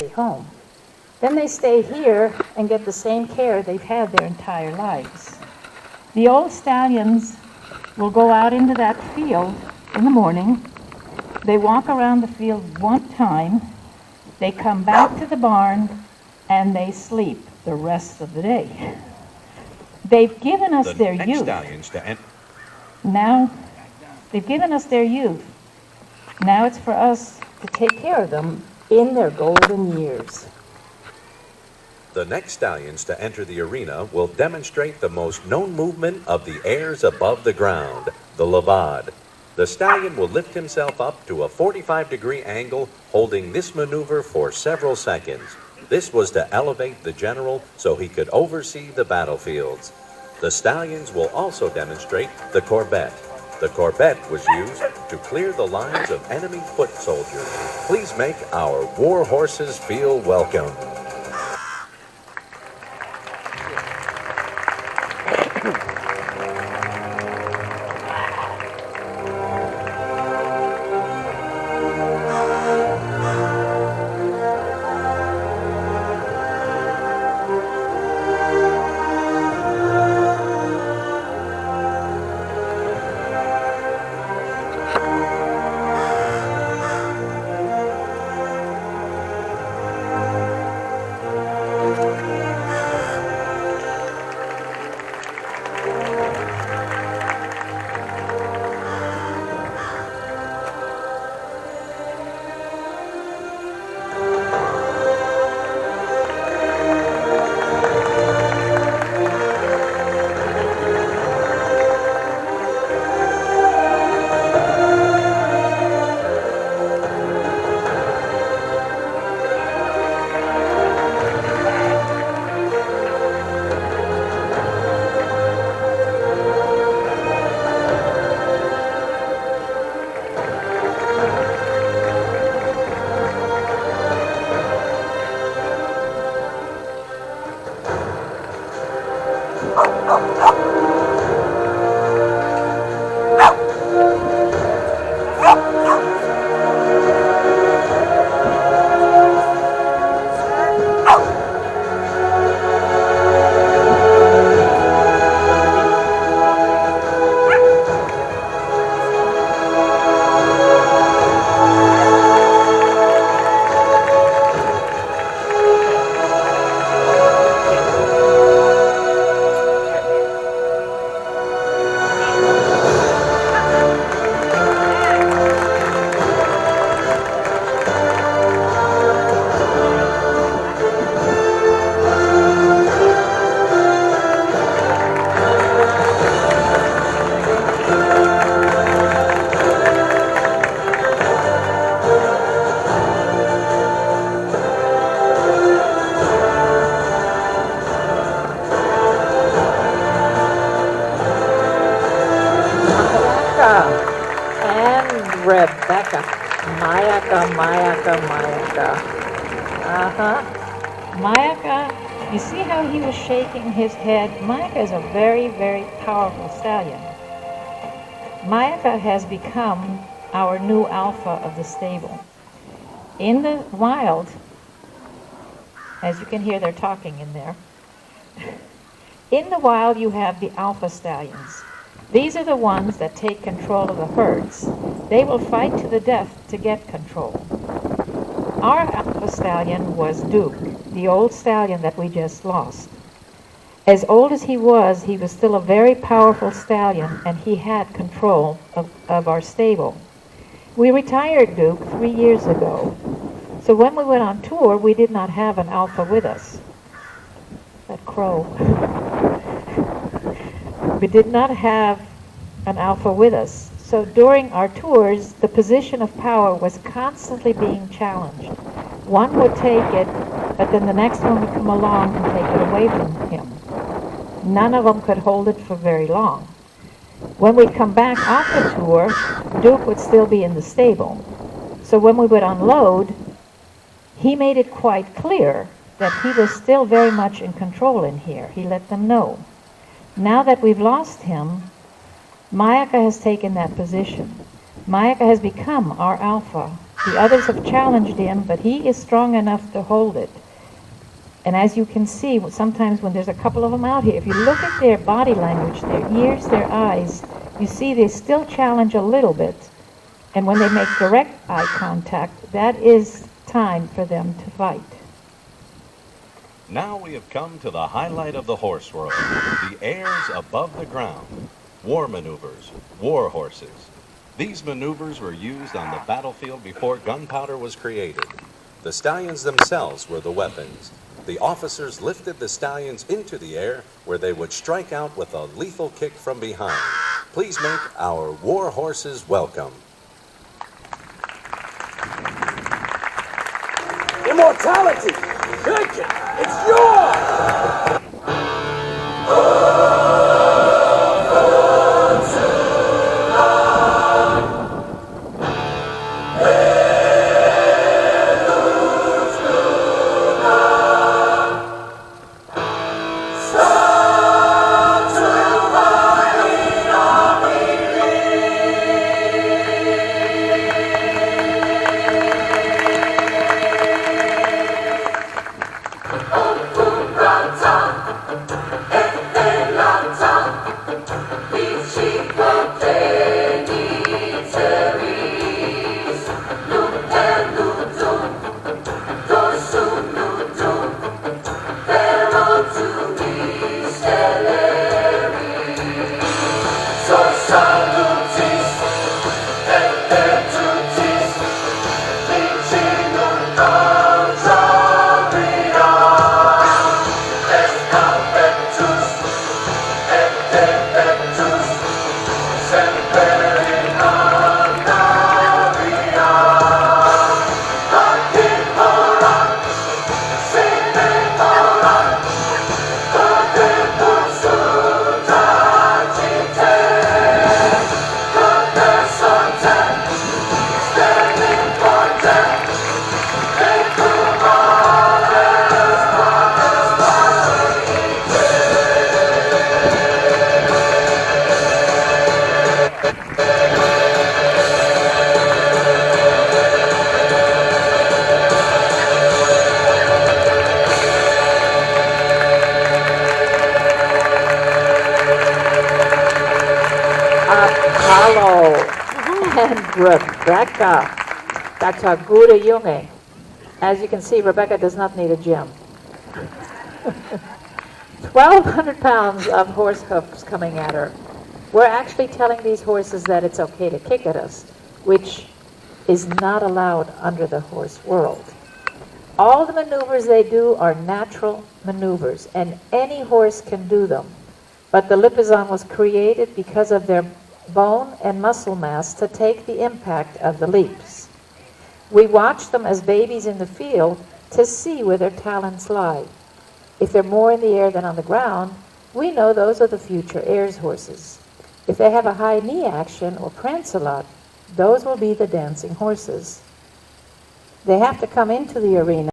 stay home. Then they stay here and get the same care they've had their entire lives. The old stallions will go out into that field in the morning. They walk around the field one time. They come back to the barn and they sleep the rest of the day. They've given us their youth. Now, they've given us their youth. Now it's for us to take care of them in their golden years. The next stallions to enter the arena will demonstrate the most known movement of the airs above the ground, the levade. The stallion will lift himself up to a 45-degree angle, holding this maneuver for several seconds. This was to elevate the general so he could oversee the battlefields. The stallions will also demonstrate the corvette. The corvette was used to clear the lines of enemy foot soldiers. Please make our war horses feel welcome. Myakka, you see how he was shaking his head? Myakka is a very, very powerful stallion. Myakka has become our new alpha of the stable. In the wild, as you can hear, they're talking in there. In the wild, you have the alpha stallions. These are the ones that take control of the herds. They will fight to the death to get control. Our alpha stallion was Duke, the old stallion that we just lost. As old as he was still a very powerful stallion, and he had control of our stable. We retired Duke 3 years ago. So when we went on tour, we did not have an alpha with us. That crow. We did not have an alpha with us. So during our tours, the position of power was constantly being challenged. One would take it, but then the next one would come along and take it away from him. None of them could hold it for very long. When we'd come back off the tour, Duke would still be in the stable. So when we would unload, he made it quite clear that he was still very much in control in here. He let them know. Now that we've lost him, Myakka has taken that position. Myakka has become our alpha, The others have challenged him, but he is strong enough to hold it. And as you can see, sometimes when there's a couple of them out here, if you look at their body language, their ears, their eyes, you see they still challenge a little bit. And when they make direct eye contact, that is time for them to fight. Now we have come to the highlight of the horse world, the airs above the ground. War maneuvers, war horses. These maneuvers were used on the battlefield before gunpowder was created. The stallions themselves were the weapons. The officers lifted the stallions into the air where they would strike out with a lethal kick from behind. Please make our war horses welcome. Immortality! Take it! It's yours! And Rebecca. That's a gute Junge. As you can see, Rebecca does not need a gym. 1,200 pounds of horse hoofs coming at her. We're actually telling these horses that it's okay to kick at us, which is not allowed under the horse world. All the maneuvers they do are natural maneuvers, and any horse can do them. But the Lipizann was created because of their bone and muscle mass to take the impact of the leaps. We watch them as babies in the field to see where their talents lie. If they're more in the air than on the ground, we know those are the future heirs horses. If they have a high knee action or prance a lot, those will be the dancing horses. They have to come into the arena